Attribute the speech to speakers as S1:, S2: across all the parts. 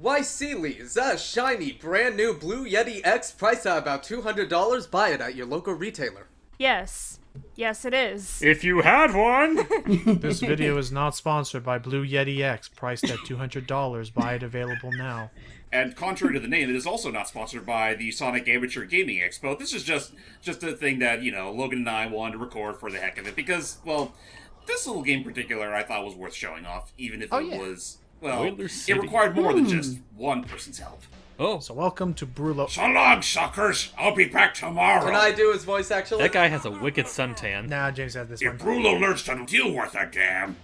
S1: Why, Sealy's, a shiny, brand new Blue Yeti X priced at about $200. Buy it at your local retailer.
S2: Yes. Yes, it is.
S3: If you had one!
S4: This video is not sponsored by Blue Yeti X, priced at $200. Buy it available now.
S5: And contrary to the name, it is also not sponsored by the Sonic Amateur Gaming Expo. This is just a thing that, Logan and I wanted to record for the heck of it. Because, well, this little game in particular I thought was worth showing off, even if it was... Well, it required more than just one person's help.
S3: Oh.
S4: So welcome to Brulo.
S5: So long, suckers! I'll be back tomorrow!
S1: Can I do his voice, actually?
S3: That guy has a wicked suntan.
S4: Nah, James had this one.
S5: If Brulo learns to deal worth a damn!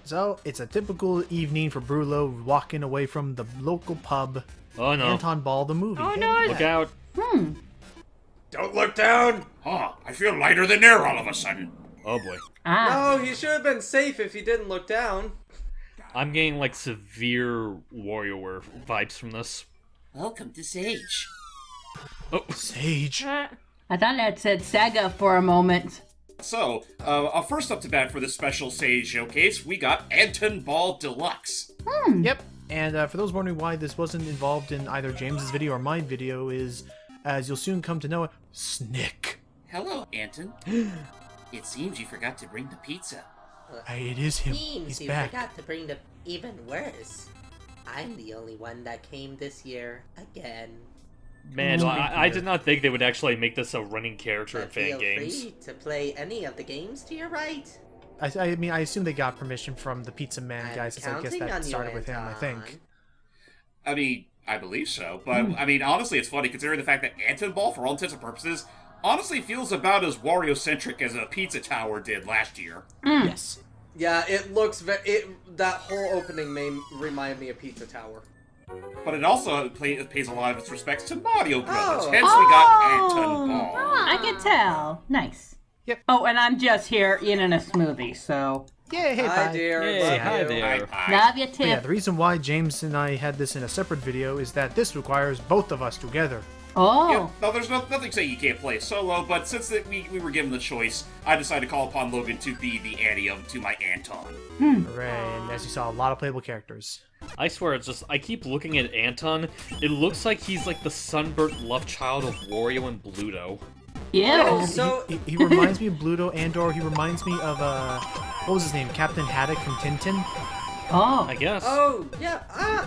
S4: So, it's a typical evening for Brulo walking away from the local pub.
S3: Oh no.
S4: Antonball the movie.
S2: Oh no!
S3: Look out.
S1: Don't look down!
S5: Huh, I feel lighter than air all of a sudden.
S3: Oh boy.
S1: No, he should have been safe if he didn't look down.
S3: I'm getting, like, severe WarioWare vibes from this.
S5: Welcome to Sage.
S3: Oh.
S4: Sage.
S2: Uh,
S6: I thought that said Saga for a moment.
S5: So, first up to bat for this special Sage showcase, we got Antonball Deluxe.
S4: Yep. And for those wondering why this wasn't involved in either James's video or my video is, as you'll soon come to know, Snick.
S5: Hello, Anton. It seems you forgot to bring the pizza.
S4: Hey, it is him.
S7: Seems
S4: He's
S7: you
S4: back.
S7: forgot to bring the even worse. I'm the only one that came this year again.
S3: Man, I did not think they would actually make this a running character in
S7: But
S3: fan
S7: feel
S3: games.
S7: free to play any of the games to your right.
S4: I mean, I assume they got permission from the Pizza Man
S7: I'm
S4: guys, since I guess
S7: counting
S4: that
S7: on you,
S4: started with him, I think.
S7: Anton.
S5: I mean, I believe so, but, I mean, honestly, it's funny considering the fact that Antonball, for all intents and purposes, honestly feels about as Wario-centric as a Pizza Tower did last year.
S4: Yes.
S1: Yeah, it looks that whole opening may remind me of Pizza Tower.
S5: But it also pays a lot of its respects to Mario Brothers,
S1: Oh.
S5: hence we got Antonball.
S6: I can tell. Nice.
S4: Yep.
S6: Oh, and I'm just here eating a smoothie, so
S4: Yeah, hey,
S1: Hi,
S4: bye.
S1: dear.
S3: Hey,
S1: Love
S3: hi
S1: you.
S3: there.
S6: love you,
S4: But yeah,
S6: Tip.
S4: the reason why James and I had this in a separate video is that this requires both of us together.
S6: Oh,
S5: Yeah, no, there's nothing saying you can't play solo, but since we were given the choice, I decided to call upon Logan to be the Annie to my Anton.
S4: Hooray, and as you saw, a lot of playable characters.
S3: I swear, I keep looking at Anton. It looks like he's like the sunburnt love child of Wario and Bluto.
S6: ew.
S1: So,
S4: He reminds me of Bluto, and/or he reminds me of, what was his name? Captain Haddock from Tintin?
S6: Oh,
S3: I guess.
S1: oh, yeah,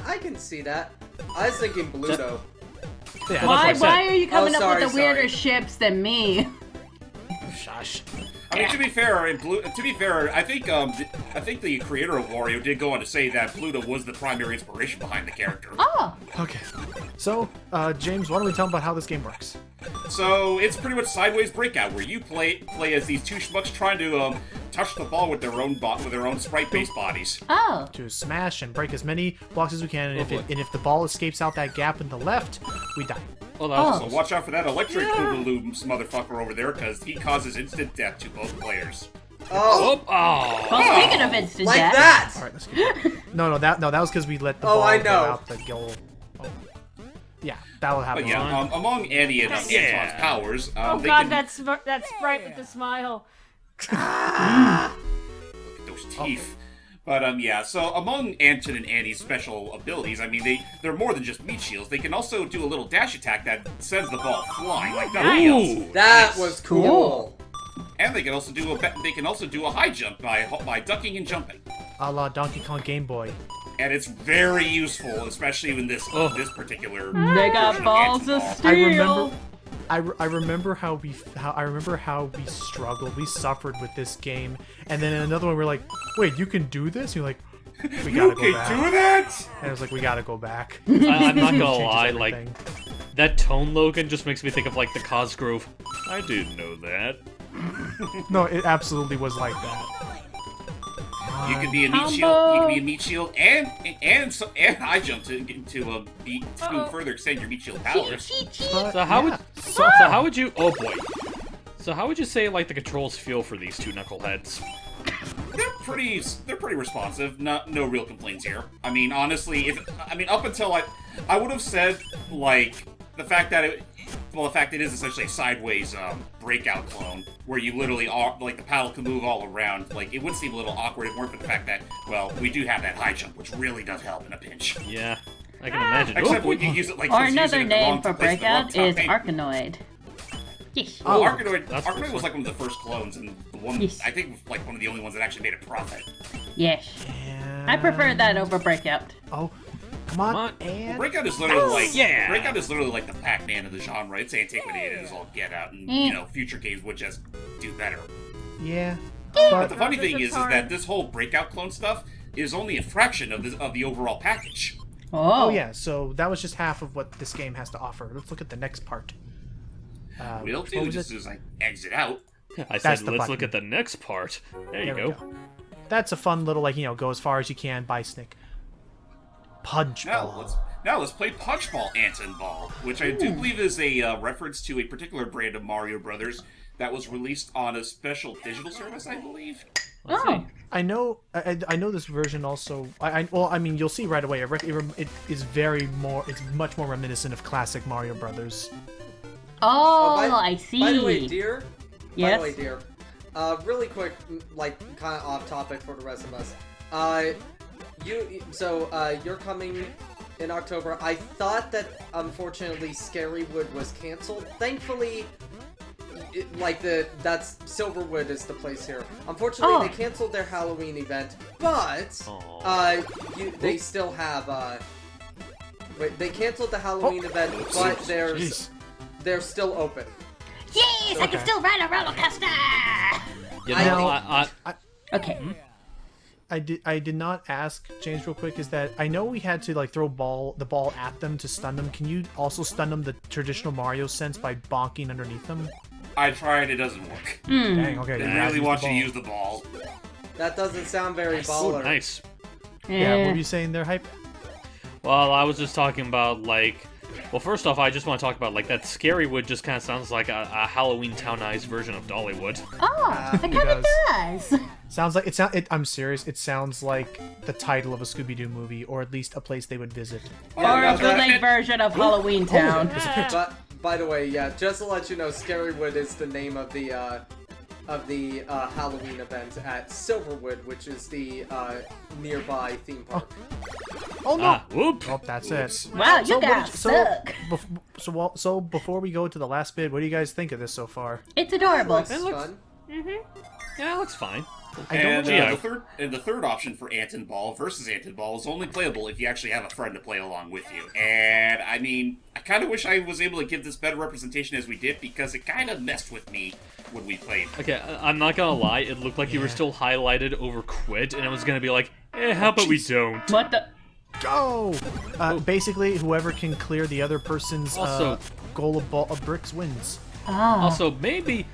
S1: I can see that. I was thinking Bluto.
S4: Yeah,
S6: why
S3: that's what I said.
S6: are you coming
S1: Oh, sorry,
S6: up with the weirder
S1: sorry.
S6: ships than me?
S4: Shush.
S5: I mean, to be fair, I think the creator of Wario did go on to say that Pluto was the primary inspiration behind the character.
S6: Oh,
S4: Okay. So, James, why don't we tell him about how this game works?
S5: So it's pretty much sideways breakout, where you play as these two schmucks trying to touch the ball with their own sprite-based bodies.
S6: oh.
S4: To smash and break as many blocks as we can, and,
S3: boy.
S4: if the ball escapes out that gap in the left, we die.
S3: Oh, that was
S5: So
S3: close.
S5: watch out for that electric boogaloo motherfucker over there, because he causes instant death to both players.
S1: Oh,
S3: Oh, oh.
S6: Well, speaking of instant
S1: like
S6: death,
S1: that!
S4: All right, let's keep going. No, that was because we let the
S1: Oh,
S4: ball
S1: I
S4: go
S1: know.
S4: out the goal. Oh. Yeah, that'll happen.
S5: But yeah, among Annie and Anton's powers,
S2: oh
S5: they
S2: god,
S5: can...
S2: that's Sprite with the smile.
S5: Look at those teeth. But, yeah, so among Anton and Annie's special abilities, I mean, they're more than just meat shields. They can also do a little dash attack that sends the ball flying like nothing else.
S3: Ooh.
S1: That was cool.
S5: And they can also do a high jump by ducking and jumping.
S4: A la Donkey Kong Game Boy.
S5: And it's very useful, especially in this particular
S6: they got
S5: version
S6: balls
S5: of
S6: of
S5: Antonball.
S6: steel.
S4: I remember how we struggled, we suffered with this game, and then in another one we're like, wait, you can do this? You're like, we
S5: You
S4: gotta go
S5: can
S4: back.
S5: do that?
S4: And I was like, we gotta go back.
S3: I'm not gonna
S4: Changes
S3: lie, like,
S4: everything.
S3: that tone, Logan, just makes me think of, like, the Cosgrove. I didn't know that.
S4: No, it absolutely was like that.
S5: You can be a meat shield. You can be a meat shield and high jump to further extend your meat shield powers.
S4: But,
S3: So how
S4: yeah.
S3: so how would you, oh boy. So how would you say, like, the controls feel for these two knuckleheads?
S5: They're pretty responsive. No real complaints here. I mean, honestly, up until I would have said, like, the fact that well, in fact, it is essentially a sideways breakout clone where you literally like the paddle can move all around. Like it would seem a little awkward if it weren't for the fact that, well, we do have that high jump, which really does help in a pinch.
S3: Yeah, I can imagine.
S5: Except
S3: Oh,
S5: when you use it like
S6: Or
S5: just use it
S6: another
S5: in the wrong
S6: name for
S5: place, the wrong
S6: breakout
S5: top
S6: is
S5: pane.
S6: Arkanoid. Yes.
S5: Well,
S4: Oh,
S5: Arkanoid was like one of the first clones, and the one
S6: Yes.
S5: I think like one of the only ones that actually made a profit.
S6: Yes. I prefer that over breakout.
S4: Oh, come on.
S3: Come on.
S4: And
S5: Breakout is literally like
S3: yeah.
S5: Breakout is literally like the Pac-Man of the genre. It's antiquated as all get out, and you know future games would just do better.
S4: yeah.
S5: But the
S4: But
S5: funny thing
S2: It's
S5: is
S2: hard.
S5: that this whole Breakout clone stuff is only a fraction of the overall package.
S4: oh yeah, so that was just half of what this game has to offer. Let's look at the next part.
S5: We'll
S4: what
S5: do
S4: was
S5: just
S4: it?
S5: as I exit out.
S3: I
S4: That's
S3: said,
S4: the
S3: let's
S4: button.
S3: look at the next part. There you
S4: There we
S3: go.
S4: That's a fun little, like, go as far as you can, buy Snick. Punch
S5: Now
S4: ball.
S5: let's play Punchball Antonball, which I do believe is a reference to a particular brand of Mario Brothers that was released on a special digital service, I believe.
S3: Let's
S6: Oh.
S3: see.
S4: I know this version also. I mean, you'll see right away. It is it's much more reminiscent of classic Mario Brothers.
S6: Oh,
S1: by,
S6: I see.
S1: By the way, dear. By
S6: Yes?
S1: the way, dear. Really quick, like, kind of off topic for the rest of us. You're coming in October. I thought that, unfortunately, Scarywood was canceled. Thankfully, that's Silverwood is the place here. Unfortunately,
S6: Oh.
S1: they canceled their Halloween event, but they still have. Wait, they canceled the Halloween event, but
S4: Jeez.
S1: they're still open.
S6: Yes, I can still ride a roller coaster.
S3: You
S1: I
S3: know,
S1: think-
S6: Okay.
S4: I did not ask James real quick. Is that I know we had to like throw the ball at them to stun them. Can you also stun them the traditional Mario sense by bonking underneath them?
S5: I tried, it doesn't work.
S4: Dang. Okay.
S5: They
S4: then
S5: really
S4: use
S5: want
S4: the
S5: you to
S4: ball.
S5: use the ball.
S1: That doesn't sound very baller.
S3: nice.
S4: Yeah. What were you saying there, Hype?
S3: Well, I was just talking about, like... Well, first off, I just want to talk about, like, that Scarywood just kind of sounds like a Halloween Townized version of Dollywood.
S6: Oh, it kind of does.
S4: Sounds like I'm serious. It sounds like the title of a Scooby-Doo movie, or at least a place they would visit.
S6: Or
S1: no,
S6: a bootleg version of Halloween Town.
S1: But by the way, yeah, just to let you know, Scarywood is the name of the Halloween event at Silverwood, which is the nearby theme park.
S4: Oh no!
S3: Ah, whoop!
S4: Oh, that's it.
S6: Wow, you
S4: So what
S6: guys
S4: did-
S6: suck.
S4: So before we go to the last bit, what do you guys think of this so far?
S6: It's adorable.
S1: Looks fun.
S3: Yeah, it looks fine.
S5: And
S3: Yeah.
S5: the third option for Antonball versus Antonball is only playable if you actually have a friend to play along with you. And I mean, I kind of wish I was able to give this better representation as we did, because it kind of messed with me when we played.
S3: Okay, I'm not gonna lie, it looked like you were still highlighted over quit, and I was gonna be like, how about we don't?
S6: What the?
S4: Go! Basically, whoever can clear the other person's
S3: Also-
S4: goal of bricks wins.
S6: Oh.
S3: Also, maybe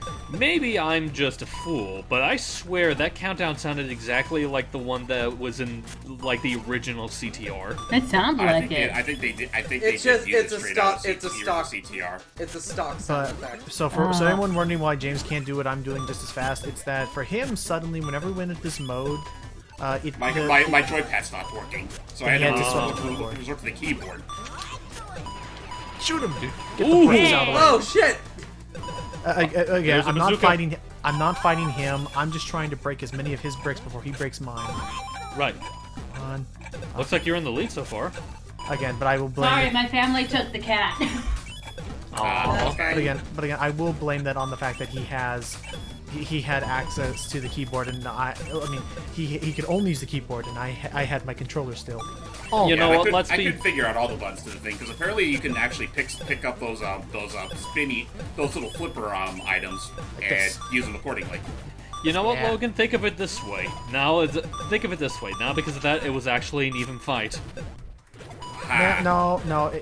S3: I'm just a fool, but I swear that countdown sounded exactly like the one that was in, like, the original CTR.
S6: It sounds like it.
S5: I think they did. I think
S1: It's
S5: they did
S1: just-
S5: use
S1: it's
S5: it
S1: a
S5: straight
S1: stock-
S5: out of
S1: it's a
S5: CTR,
S1: stock-
S5: CTR.
S1: It's a stock sound effect.
S4: So anyone wondering why James can't do what I'm doing just as fast, it's that for him, suddenly, whenever we went into this mode,
S5: My joypad stopped working, so I had
S4: Yeah,
S5: to
S4: it's switch to the keyboard.
S5: resort to the keyboard.
S4: shoot him, dude! Get the bricks out of the way.
S1: Oh shit!
S4: Again,
S3: There's a
S4: I'm not
S3: bazooka.
S4: fighting. I'm not fighting him. I'm just trying to break as many of his bricks before he breaks mine.
S3: Right.
S4: Come on.
S3: Looks like you're in the lead so far.
S4: Again, but I will blame.
S6: Sorry,
S4: it.
S6: my family took the cat.
S4: But again, I will blame that on the fact that he had access to the keyboard, and I mean, he could only use the keyboard, and I had my controller still.
S3: You
S5: Yeah,
S3: know
S5: I
S3: what,
S5: could,
S3: let's
S5: I
S3: be...
S5: could figure out all the buttons to the thing, because apparently you can actually pick up those little flipper items and
S4: this.
S5: use them accordingly.
S3: You know what,
S4: Yeah.
S3: Logan? Think of it this way. Think of it this way. Now, because of that, it was actually an even fight.
S5: Ha.
S4: No.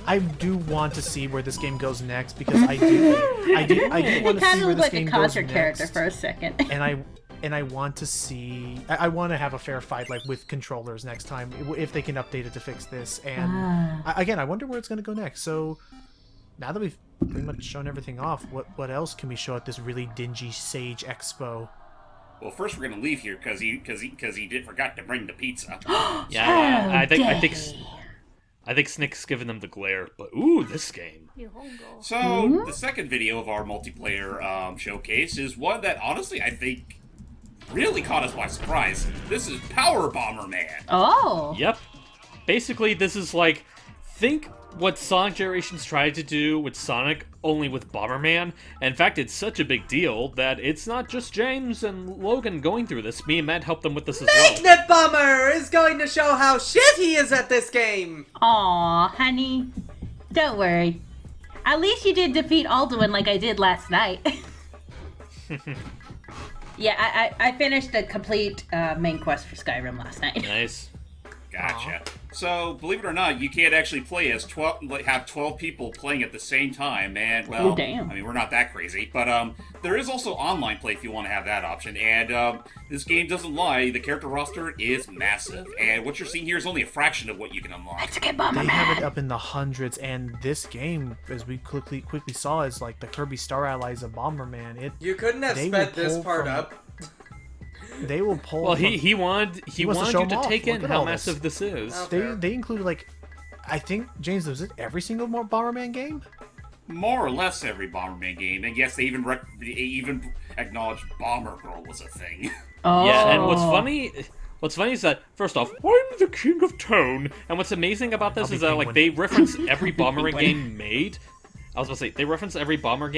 S4: I do want to see where this game goes next, because I do
S6: It
S4: want to
S6: kind
S4: see
S6: of
S4: where
S6: looked
S4: this
S6: like a
S4: game goes
S6: concert character
S4: next.
S6: for a second.
S4: And I want to see. I want to have a fair fight, like with controllers next time, if they can update it to fix this. And again, I wonder where it's going to go next. So now that we've pretty much shown everything off, what else can we show at this really dingy Sage Expo?
S5: Well, first we're gonna leave here because he forgot to bring the pizza.
S3: Yeah, I think I think Snick's giving them the glare, but ooh, this game.
S5: So, the second video of our multiplayer showcase is one that, honestly, I think really caught us by surprise. This is Power Bomberman.
S6: Oh.
S3: Yep. Basically, this is like, think what Sonic Generations tried to do with Sonic, only with Bomberman. In fact, it's such a big deal that it's not just James and Logan going through this. Me and Matt helped them with this as well.
S1: Magnet Bomber is going to show how shit he is at this game!
S6: Aw, honey. Don't worry. At least you did defeat Alduin like I did last night. Yeah, I finished the complete main quest for Skyrim last night.
S3: Nice.
S5: Gotcha. So, believe it or not, you can't actually play as 12, have 12 people playing at the same time, and, well,
S6: Oh, damn.
S5: I mean, we're not that crazy, but, there is also online play if you want to have that option, and, this game doesn't lie, the character roster is massive, and what you're seeing here is only a fraction of what you can unlock.
S6: Let's get
S4: They have it
S6: Bomberman.
S4: up in the hundreds, and this game, as we quickly saw, is like the Kirby Star Allies of Bomberman.
S1: You couldn't have
S4: They
S1: sped
S4: will
S1: this
S4: pull
S1: part
S4: from-
S1: up.
S4: They will pull.
S3: Well,
S4: from-
S3: he wanted
S4: wants to
S3: wanted
S4: show
S3: you
S4: 'em
S3: to
S4: off.
S3: take in
S4: Look at
S3: how
S4: all this.
S3: massive this is.
S1: Oh.
S4: They
S1: Fair.
S4: they included like, I think James, was it every single Bomberman game?
S5: More or less every Bomberman game, and yes, they even acknowledged Bomber Girl was a thing.
S6: Oh.
S3: Yeah, and what's funny is that, first off, I'm the king of tone, and what's amazing about this
S4: I'll be
S3: is that, like,
S4: penguin.
S3: they reference every Bomberman game made. I was about to say, they reference every Bomberman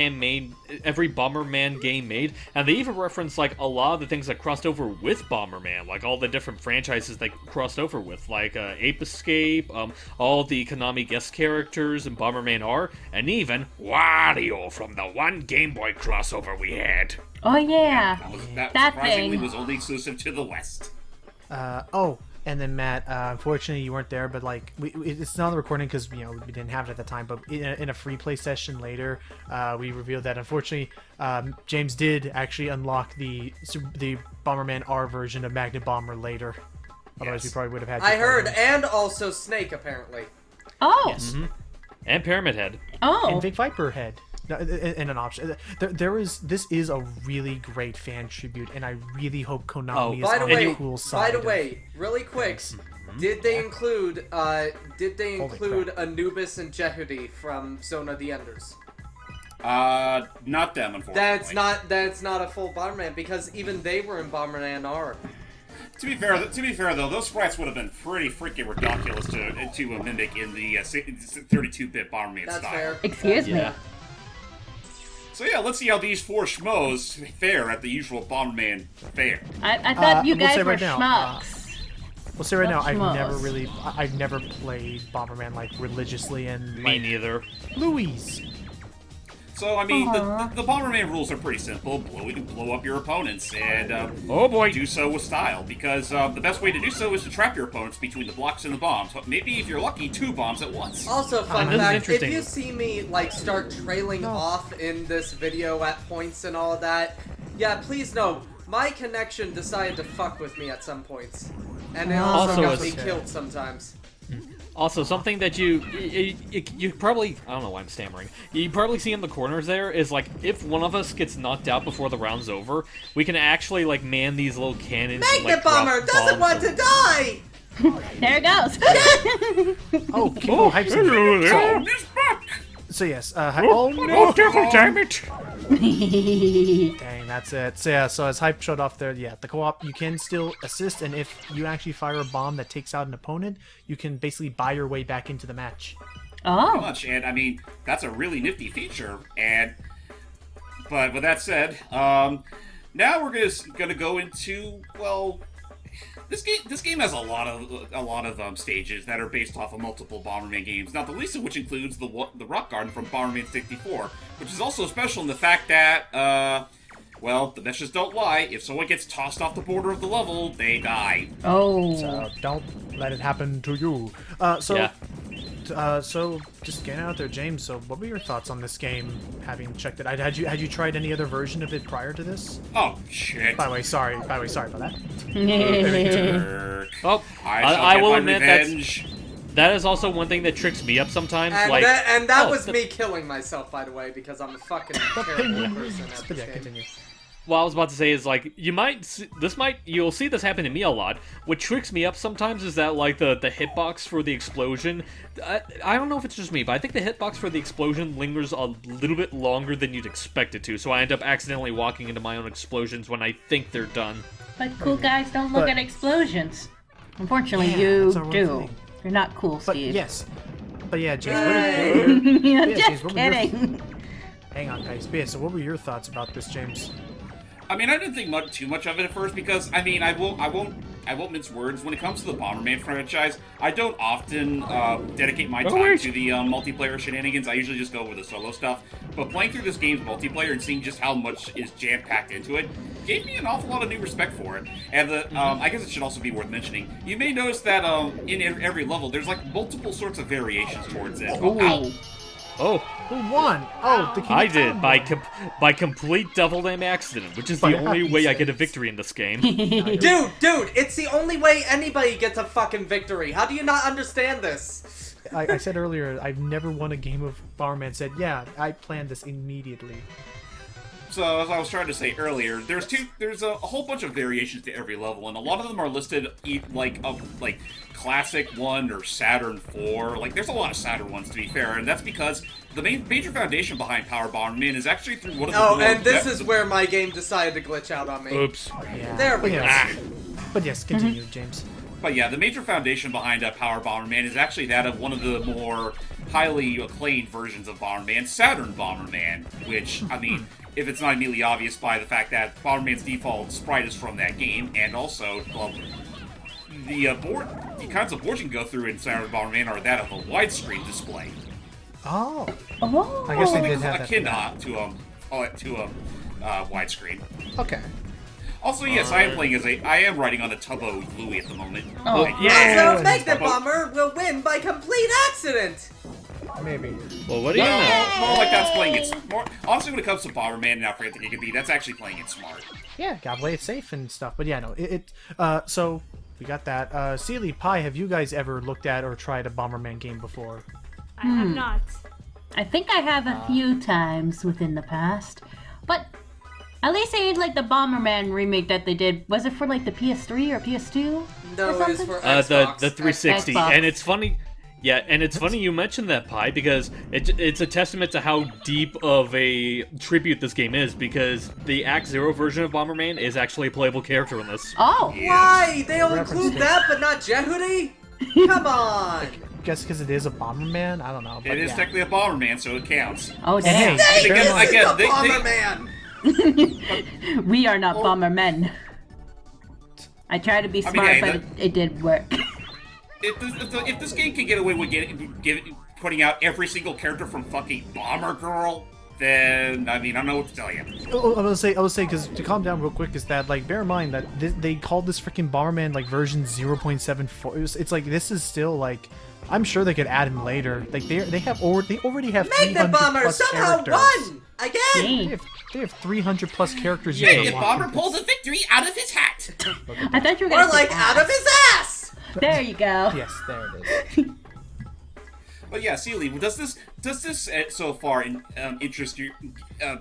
S3: game made, and they even reference, like, a lot of the things that crossed over with Bomberman, like all the different franchises they crossed over with, like Ape Escape, all the Konami guest characters in Bomberman R, and even Wario from the one Game Boy crossover we had.
S6: Oh, yeah.
S5: That
S6: That
S5: surprisingly
S6: thing.
S5: was only exclusive to the West.
S4: And then Matt, unfortunately you weren't there, but like it's not on the recording because we didn't have it at the time. But in a free play session later, we revealed that unfortunately James did actually unlock the Bomberman R version of Magnet Bomber later. Otherwise, we probably would have had.
S1: I
S4: to
S1: heard,
S4: play him.
S1: and also Snake, apparently.
S6: Oh.
S4: Yes.
S3: And Pyramid Head.
S6: Oh.
S4: And Big Viper Head. No, and an option. This is a really great fan tribute, and I really hope Konami is
S1: By the
S4: on
S1: way,
S4: the cool side.
S1: by the way, really quick, did they include Anubis and Jehudi from Zona the Enders?
S5: Not them, unfortunately.
S1: That's not a full Bomberman because even they were in Bomberman R.
S5: To be fair though, those sprites would have been pretty freaking ridiculous to mimic in the 32-bit Bomberman
S1: That's
S5: style.
S1: fair.
S6: Excuse me.
S3: Yeah.
S5: So yeah, let's see how these four schmoes fare at the usual Bomberman fair.
S6: I thought you
S4: we'll
S6: guys
S4: say
S6: were
S4: right now,
S6: schmucks.
S4: We'll say right now,
S6: Schmoes.
S4: I've never played Bomberman like religiously, and
S3: Me
S4: like
S3: neither.
S4: Louise.
S5: So I mean, the Bomberman rules are pretty simple: blow up your opponents, and
S3: Oh boy.
S5: do so with style. Because the best way to do so is to trap your opponents between the blocks and the bombs. Maybe if you're lucky, 2 bombs at once.
S1: Also, fun
S3: this is
S1: fact, if
S3: interesting.
S1: you see me, like, start trailing off in this video at points and all of that, yeah, please know, my connection decided to fuck with me at some points. And it also
S3: Also,
S1: got
S3: it's
S1: me
S4: okay.
S1: killed sometimes.
S3: Also, something that you probably, I don't know why I'm stammering, you probably see in the corners there is, like, if one of us gets knocked out before the round's over, we can actually, like, man these little cannons and, like,
S1: Magnet Bomber
S3: drop
S1: doesn't want
S3: bombs
S1: to die!
S6: There it goes.
S4: Oh, Kimbo hypes him.
S3: hello there.
S5: Oh, this buck!
S4: So yes,
S3: Oh no, devil, damn it!
S4: dang, that's it. So yeah, so as hype showed off there, yeah, the co-op, you can still assist, and if you actually fire a bomb that takes out an opponent, you can basically buy your way back into the match.
S6: Oh.
S5: Much, and I mean that's a really nifty feature. But with that said, now we're gonna go into, well, this game has a lot of stages that are based off of multiple Bomberman games. Not the least of which includes the Rock Garden from Bomberman 64, which is also special in the fact that well, the meshes don't lie. If someone gets tossed off the border of the level, they die.
S6: Oh.
S4: So don't let it happen to you. So just getting out there, James. So what were your thoughts on this game? Having checked it, had you tried any other version of it prior to this?
S5: Oh shit!
S4: By the way, sorry about that.
S5: Dirk.
S3: Oh, I will admit that is also one thing that tricks me up sometimes.
S1: And
S3: like,
S1: that
S3: oh,
S1: was me killing myself, by the way, because I'm a fucking terrible person at
S4: But
S1: this
S4: yeah,
S1: game.
S4: continue.
S3: what I was about to say is, like, you'll see this happen to me a lot. What tricks me up sometimes is that, like, the hitbox for the explosion, I don't know if it's just me, but I think the hitbox for the explosion lingers a little bit longer than you'd expect it to, so I end up accidentally walking into my own explosions when I think they're done.
S6: But cool guys don't look at explosions. Unfortunately,
S4: Yeah,
S6: you
S4: that's our one
S6: do.
S4: thing.
S6: You're not cool,
S4: But
S6: Steve.
S4: yes. But yeah, James, what are
S6: Yeah,
S4: yeah,
S6: just
S4: James, what were your-
S6: kidding.
S4: hang on, guys. But yeah, so what were your thoughts about this, James?
S5: I mean, I didn't think too much of it at first because I mean, I won't mince words when it comes to the Bomberman franchise. I don't often dedicate my time to the multiplayer shenanigans. I usually just go with the solo stuff. But playing through this game's multiplayer and seeing just how much is jam-packed into it gave me an awful lot of new respect for it. And I guess it should also be worth mentioning. You may notice that in every level, there's like multiple sorts of variations towards it. Ow.
S3: Oh,
S4: Who won? Oh, the King
S3: I
S4: of
S3: did,
S4: Town won.
S3: by complete double damn accident, which is
S4: By
S3: the only way I get a
S4: accident.
S3: victory in this game.
S1: Dude, it's the only way anybody gets a fucking victory. How do you not understand this?
S4: I said earlier, I've never won a game of Bomberman. Said, yeah, I planned this immediately.
S5: So, as I was trying to say earlier, there's a whole bunch of variations to every level, and a lot of them are listed like Classic 1 or Saturn 4. Like, there's a lot of Saturn ones, to be fair, and that's because the major foundation behind Power Bomberman is actually through one of the
S1: Oh,
S5: more
S1: and this is where my game decided to glitch out on me.
S3: Oops.
S4: Yeah.
S1: There we
S4: But
S1: go.
S4: yes, but yes, continue, James.
S5: But yeah, the major foundation behind Power Bomberman is actually that of one of the more highly acclaimed versions of Bomberman, Saturn Bomberman, which, I mean, if it's not immediately obvious by the fact that Bomberman's default sprite is from that game, and also, well, the kinds of boards you can go through in Saturn Bomberman are that of a widescreen display.
S4: Oh,
S6: Oh.
S4: I guess they
S5: Something
S4: did have that.
S5: akin
S4: for
S5: to widescreen.
S4: that. Okay.
S5: Also, yes, I am riding on a Tubbo Louie at the moment.
S6: Oh,
S5: Like,
S3: yeah.
S1: So Magnet Bomber will win by complete accident.
S4: Maybe.
S3: Well, what do you know?
S5: More like that's playing it. More honestly, when it comes to Bomberman and how frantic it can be, that's actually playing it smart.
S4: Yeah, gotta play it safe and stuff. But yeah, no, so we got that. Sealy, Pie, have you guys ever looked at or tried a Bomberman game before?
S2: I have not.
S6: I think I have a few times within the past, but at least I did like the Bomberman remake that they did. Was it for like the PS3 or PS2?
S1: No,
S6: or
S1: it was
S6: something?
S1: for
S3: The
S1: Xbox.
S3: 360,
S6: Xbox.
S3: and it's funny. Yeah, and it's funny you mentioned that, Pi, because it's a testament to how deep of a tribute this game is, because the Act Zero version of Bomberman is actually a playable character in this.
S6: Oh,
S1: Why? They'll
S4: Reference
S1: include
S4: to-
S1: that, but not Jehudi? Come on.
S4: Guess because it is a Bomberman? I don't know. But
S5: It is
S4: yeah.
S5: technically a Bomberman, so it counts.
S6: oh
S4: And
S6: damn!
S4: hey,
S1: Dang,
S4: bear in
S1: this
S4: mind-
S1: is
S5: again,
S1: the
S5: they-
S1: Bomberman.
S6: We are not Bombermen. I tried to be
S5: I mean,
S6: smart,
S5: hey,
S6: but it did work.
S5: If this game can get away with putting out every single character from fucking Bomber Girl, then I mean I don't know what to tell you.
S4: I was say, because to calm down real quick, is that like bear in mind that they called this freaking Bomberman like version 0.74. It's like this is still like, I'm sure they could add him later. Like they already have
S1: Magnet
S4: 300
S1: Bomber
S4: plus
S1: somehow
S4: characters.
S1: won! Again!
S6: Dang.
S4: They have 300 plus characters. you
S5: Magnet
S4: can
S5: Bomber
S4: unlock.
S5: pulls a victory out of his hat.
S6: I thought you were gonna
S1: Or
S6: say
S1: like out of
S6: ass.
S1: his ass!
S6: There you go.
S4: Yes, there it is.
S5: But yeah, Sealy, does this so far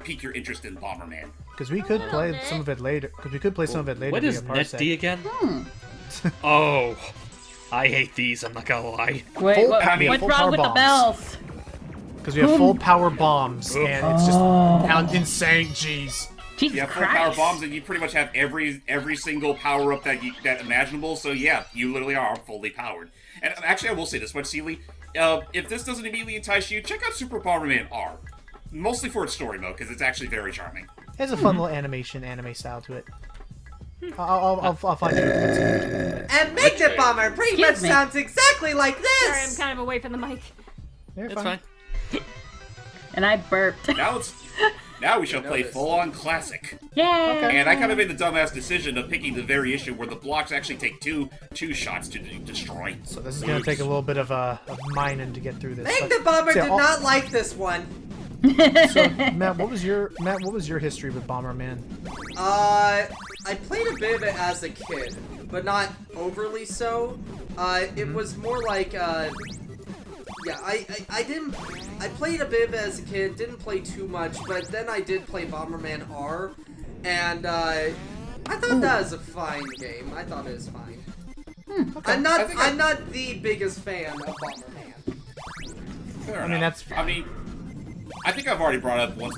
S5: pique your interest in Bomberman?
S4: Because we could play some of it later.
S3: What is
S4: via
S3: NetD
S4: Parsec.
S3: again? Oh, I hate these, I'm not gonna lie.
S6: Wait,
S4: Full-
S6: what,
S4: I mean,
S6: what's
S4: full
S6: wrong
S4: power
S6: with the
S4: bombs.
S6: bells?
S4: Because we have full power bombs, and it's just
S6: Oh.
S4: insane. Jeez.
S6: Jesus
S5: Yeah, full
S6: Christ.
S5: power bombs, and you pretty much have every single power up that imaginable. So yeah, you literally are fully powered. And actually, I will say this much, Sealy. If this doesn't immediately entice you, check out Super Bomberman R. Mostly for its story mode, because it's actually very charming.
S4: It has a fun little anime style to it. I'll find it.
S1: And Magnet Bomber pretty
S6: Excuse
S1: much
S6: me.
S1: sounds exactly like
S2: Sorry, I'm
S1: this!
S2: kind of away from the mic.
S3: It's fine.
S6: And I burped.
S5: Now we shall play
S1: notice.
S5: full-on classic.
S6: Yay!
S5: And I kind of made the dumbass decision of picking the variation where the blocks actually take two shots to destroy.
S4: So this is gonna take a little bit of mining to get through this.
S1: Magnet Bomber
S4: Yeah,
S1: did
S4: I'll-
S1: not like this one.
S4: So Matt, what was your history with Bomberman?
S1: I played a bit of it as a kid, but not overly so. It was more like, yeah, I played a bit of it as a kid, didn't play too much, but then I did play Bomberman R, and I thought that was a fine game. I thought it was fine. I'm not the biggest fan of Bomberman.
S5: Fair
S4: I mean,
S5: enough.
S4: that's
S5: I mean, I think I've already brought up once,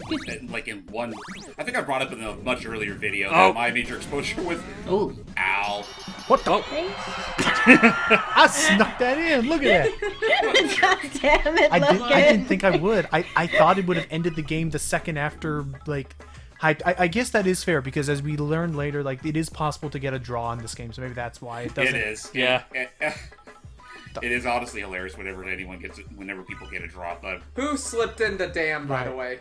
S5: like in one. I think I brought up in a much earlier video that my major exposure with.
S6: Oh.
S5: Ow.
S4: what the? I snuck that in. Look at that.
S6: God damn it,
S4: I
S6: Logan.
S4: didn't think I would. I thought it would have ended the game the second after, like, I guess that is fair, because as we learned later, like, it is possible to get a draw in this game, so maybe that's why it doesn't.
S5: It is.
S3: Yeah.
S5: It is honestly hilarious whenever people get a draw, but
S1: Who slipped in the dam, by the way?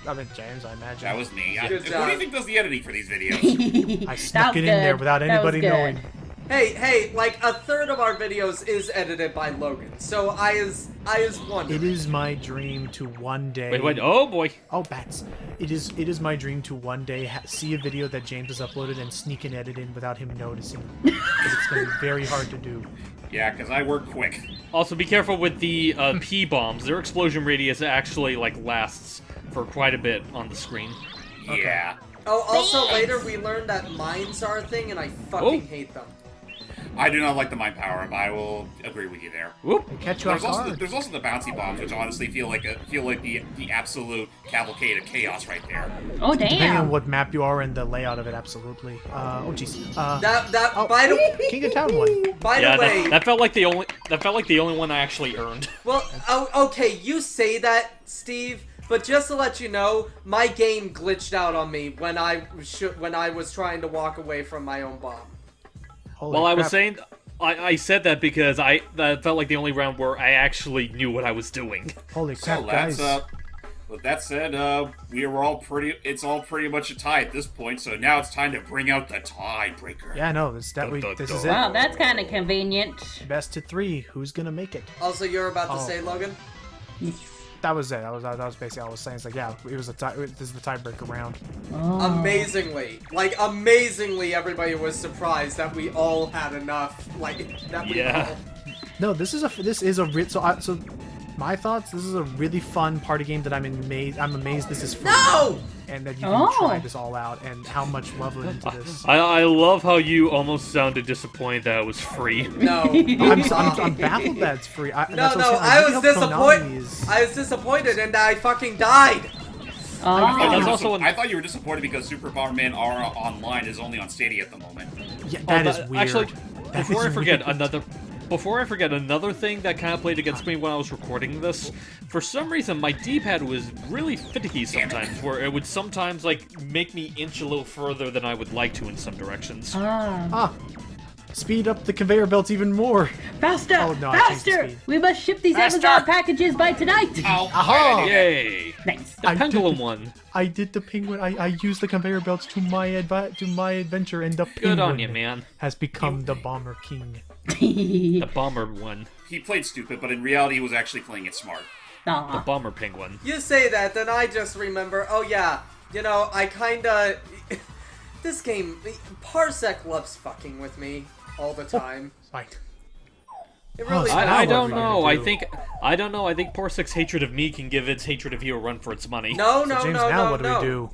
S4: I mean, James, I imagine.
S5: that was me.
S1: Good
S5: Who do
S1: job.
S5: you think does the editing for these videos?
S4: I snuck
S6: That
S4: it
S6: was
S4: in there
S6: good.
S4: without
S6: That
S4: anybody
S6: was good.
S4: knowing.
S1: Hey, like a third of our videos is edited by Logan, so I is wondering.
S4: It is my dream to one day.
S3: Wait, oh boy.
S4: Oh, bats! It is my dream to one day see a video that James has uploaded and sneak an edit in without him noticing. 'Cause it's going to be very hard to do.
S5: Yeah, because I work quick.
S3: Also, be careful with the P-bombs. Their explosion radius actually, like, lasts for quite a bit on the screen.
S5: Yeah.
S1: Oh, also later we learned that mines are a thing, and I fucking hate them.
S5: I do not like the mind power up. I will agree with you there.
S3: Whoop.
S4: They catch you off guard.
S5: There's also the bouncy bombs, which honestly feel like the absolute cavalcade of chaos right there.
S6: Oh,
S4: Depending on
S6: damn.
S4: what map you are and the layout of it, absolutely. Oh, jeez.
S1: By the
S4: King of Town one.
S1: by
S3: Yeah,
S1: the way,
S3: that felt like the only one I actually earned.
S1: well, okay, you say that, Steve, but just to let you know, my game glitched out on me when I was trying to walk away from my own bomb.
S4: Holy
S3: Well, I was
S4: crap.
S3: saying, I said that because that felt like the only round where I actually knew what I was doing.
S4: Holy crap,
S5: So
S4: guys.
S5: that's with that said, it's all pretty much a tie at this point. So now it's time to bring out the tiebreaker.
S4: Yeah, no, this is it.
S6: Wow, that's kind of convenient.
S4: Best of 3. Who's gonna make it?
S1: Also, you're about to
S4: Oh.
S1: say, Logan?
S4: That was it. That was basically all I was saying. It's like, yeah, it was this is the tiebreaker round.
S1: Amazingly, everybody was surprised that we all had enough.
S3: Yeah.
S4: No, this is so my thoughts. This is a really fun party game that I'm amazed this is free.
S1: No!
S4: And that you can try this all out, and how much love went into this.
S3: I love how you almost sounded disappointed that it was free.
S1: No.
S4: I'm baffled that it's free.
S1: I was disappointed. I was disappointed, and I fucking died.
S5: I thought you were disappointed because Super Bomberman R Online is only on Stadia at the moment.
S4: Yeah, that is weird.
S3: Actually,
S4: That
S3: before I
S4: is
S3: forget,
S4: weird.
S3: another thing that kind of played against me when I was recording this, for some reason my D-pad was really finicky sometimes, where it would sometimes, like, make me inch a little further than I would like to in some directions.
S4: Speed up the conveyor belts even more.
S6: Faster!
S4: Oh, no, I changed the
S6: faster!
S4: speed.
S6: We must ship these
S3: Faster!
S6: Amazon packages by tonight!
S4: Aha!
S3: Yay!
S6: Nice.
S3: The pendulum one.
S4: I did the penguin. I used the conveyor belts to my adventure, and the penguin
S3: Good on you, man.
S4: has become the bomber king.
S3: The bomber one.
S5: He played stupid, but in reality, he was actually playing it smart.
S3: The
S6: Aw.
S3: bomber penguin.
S1: You say that, then I just remember. Oh yeah, I kinda. This game, Parsec loves fucking with me all the time.
S4: Fine.
S1: It really
S4: Oh,
S1: does.
S3: I
S4: what
S3: don't
S4: we're
S3: know.
S4: gonna
S3: I don't know. I think Porsec's hatred of me can give its hatred of you a run for its money.
S1: No,
S4: So
S1: no,
S4: James,
S1: no,
S4: now
S1: no,
S4: what do
S1: no.
S4: we do?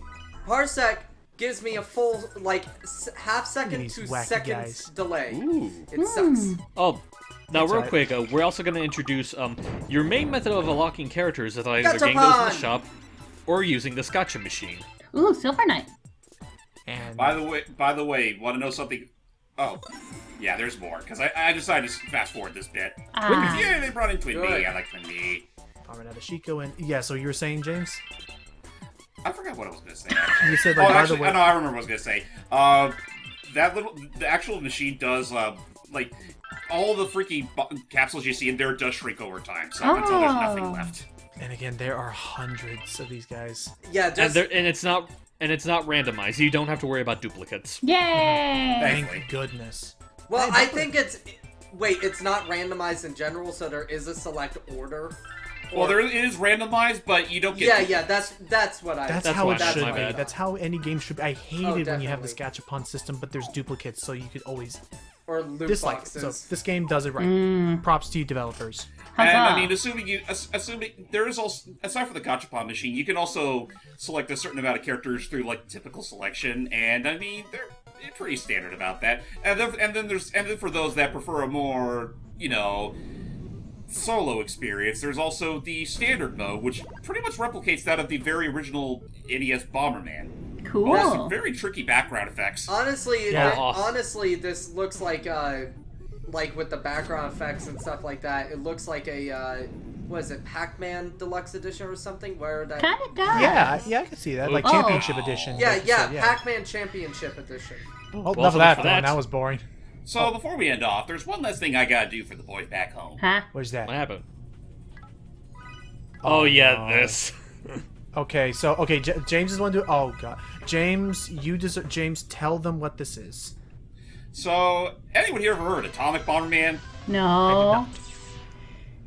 S1: Parsec gives me a full, half second
S4: These
S1: to
S4: wacky
S1: seconds
S4: guys.
S1: delay.
S3: Ooh.
S1: It sucks.
S3: Oh, now
S4: That's
S3: real
S4: right.
S3: quick, we're also going to introduce your main method of unlocking characters is either getting those in the
S1: Gachapon!
S3: shop or using the Scotcha machine.
S6: Ooh, Silver Knight.
S4: And
S5: By the way, want to know something? Oh, yeah, there's more, because I decided to fast forward this bit. Yeah, they brought in Twin
S1: Good.
S5: B. I like Twin B.
S4: Shiko, and yeah. So you were saying, James?
S5: I forgot what I was going to say. Actually.
S4: You said
S5: Oh,
S4: like, by
S5: actually,
S4: the way.
S5: no, I remember what I was going to say. The actual machine does, like, all the freaking capsules you see in there does shrink over time, so until there's nothing left.
S4: And again, there are hundreds of these guys.
S1: Yeah,
S3: And,
S1: just
S3: it's not randomized. You don't have to worry about duplicates.
S6: Yay!
S5: Thankfully.
S4: Thank goodness.
S1: well, I think it's. Wait, it's not randomized in general, so there is a select order.
S5: Well, it is randomized, but you don't get.
S1: Yeah, that's what I.
S4: That's
S3: That's
S4: how
S3: why
S4: it
S3: that's
S4: should
S3: my
S4: be.
S3: bad.
S4: That's how any game should be. I hate
S1: Oh,
S4: it when you have this
S1: definitely.
S4: gachapon system, but there's duplicates, so you could always
S1: or loot
S4: Dislike.
S1: boxes.
S4: So this game does it right. Props to you, developers.
S5: And I
S6: Huzzah.
S5: mean, assuming there is also, aside from the gachapon machine, you can also select a certain amount of characters through like typical selection, and I mean they're pretty standard about that. And then for those that prefer a more solo experience, there's also the standard mode, which pretty much replicates that of the very original NES Bomberman.
S6: Cool.
S5: There's some very tricky background effects.
S1: Honestly,
S4: Yeah.
S1: honestly, this looks like with the background effects and stuff like that, it looks like a what is it, Pac-Man Deluxe Edition or something? Where that?
S6: Kind of does.
S4: Yeah, I can see that. Like
S6: Oh.
S4: Championship Edition.
S1: Yeah,
S4: like you said,
S1: Pac-Man Championship Edition.
S4: Oh,
S3: Well,
S4: enough
S3: so
S4: of that,
S3: for
S4: though.
S3: that-
S4: That was boring.
S5: So before we end off, there's one last thing I gotta do for the boys back home.
S6: Huh?
S4: What's that?
S3: What happened? Oh yeah,
S4: no.
S3: this.
S4: Okay, so James is one to. Oh god, James, you deserve. James, tell them what this is.
S5: So, anyone here ever heard of Atomic Bomberman?
S6: No.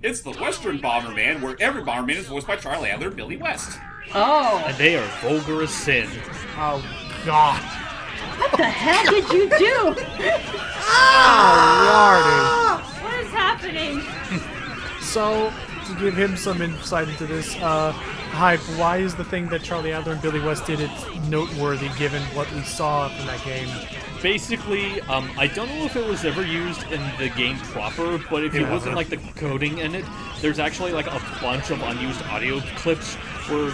S5: It's the Western Bomberman, where every Bomberman is voiced by Charlie Adler and Billy West.
S6: Oh.
S3: And they are vulgar as sin.
S4: Oh god.
S6: What the hell did you do?
S4: Oh lordy.
S2: What is happening?
S4: So, to give him some insight into this, Hype, why is the thing that Charlie Adler and Billy West did it noteworthy given what we saw from that game?
S3: Basically, I don't know if it was ever used in the game proper, but if it
S4: Yeah.
S3: wasn't like the coding in it, there's actually like a bunch of unused audio clips where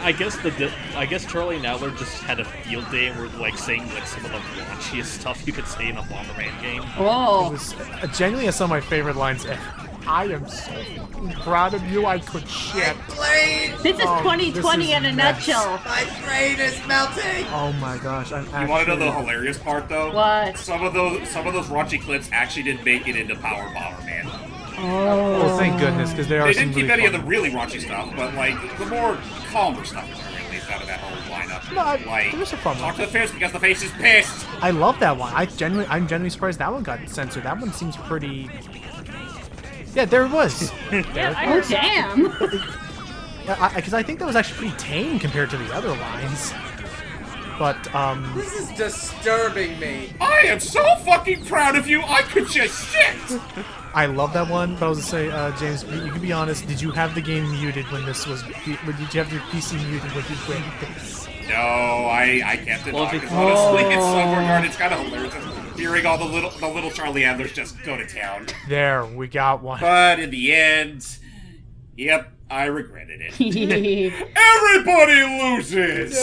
S3: I guess Charlie and Adler just had a field day and were like saying like some of the raunchiest stuff you could say in a Bomberman game.
S4: It
S6: Whoa.
S4: was genuinely some of my favorite lines ever. I am so fucking proud of you, I could shit.
S1: Brain!
S6: This is
S4: Oh,
S6: 2020
S4: this is
S6: in a
S4: nuts.
S6: nutshell.
S1: My brain is melting!
S4: Oh my gosh, I'm actually...
S5: You want to know the hilarious part, though?
S6: What?
S5: Some of those raunchy clips actually didn't make it into Power Bomberman.
S4: Oh, thank goodness, because there are
S5: They
S4: some
S5: didn't keep
S4: really
S5: any of
S4: fun-
S5: the really raunchy stuff, but like the more calmer stuff was released out of that whole lineup.
S4: No,
S5: like,
S4: there was some fun
S5: talk
S4: ones.
S5: to the face because the face is pissed.
S4: I love that one. I'm genuinely surprised that one got censored. That one seems pretty... Yeah, there it was.
S2: Yeah, I
S6: Oh,
S2: heard that.
S6: damn.
S4: Because I think that was actually pretty tame compared to the other lines. But,
S1: This is disturbing me.
S5: I am so fucking proud of you. I could just shit.
S4: I love that one. But I was gonna say, James, you can be honest. Did you have the game muted when this was? Did you have your PC muted when you played this?
S5: No, I kept it
S3: Well,
S5: on
S3: if
S5: because
S3: it-
S5: honestly, in some regard, it's kind of hilarious hearing all the little Charlie Adlers just go to town.
S4: There, we got one.
S5: But in the end, yep, I regretted it. Everybody loses.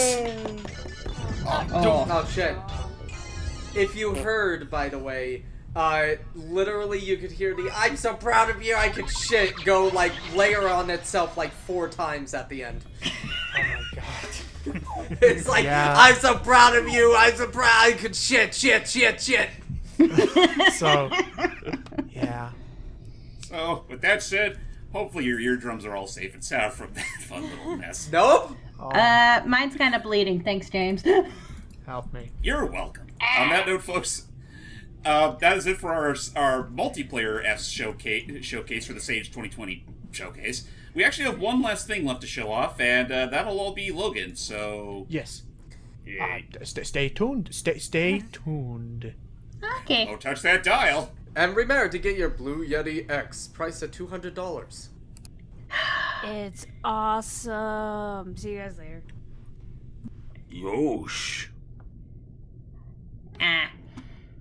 S1: Oh shit. If you heard, by the way, literally you could hear the "I'm so proud of you, I could shit" go like layer on itself like 4 times at the end.
S4: Oh my god.
S1: It's like,
S4: Yeah.
S1: "I'm so proud of you, I'm so proud, I could shit."
S4: So, yeah.
S5: So, with that said, hopefully your eardrums are all safe and sound from that fun little mess.
S1: Nope.
S6: Mine's kind of bleeding. Thanks, James.
S4: Help me.
S5: You're welcome. On that note, folks, that is it for our multiplayer S showcase for the Sage 2020 showcase. We actually have one last thing left to show off, and that'll all be Logan. So,
S4: Yes.
S5: yay.
S4: Stay tuned. Stay tuned.
S6: Okay.
S5: Don't touch that dial.
S1: And remember to get your Blue Yeti X, priced at $200.
S2: It's awesome. See you guys later.
S3: Yosh.
S6: Ah.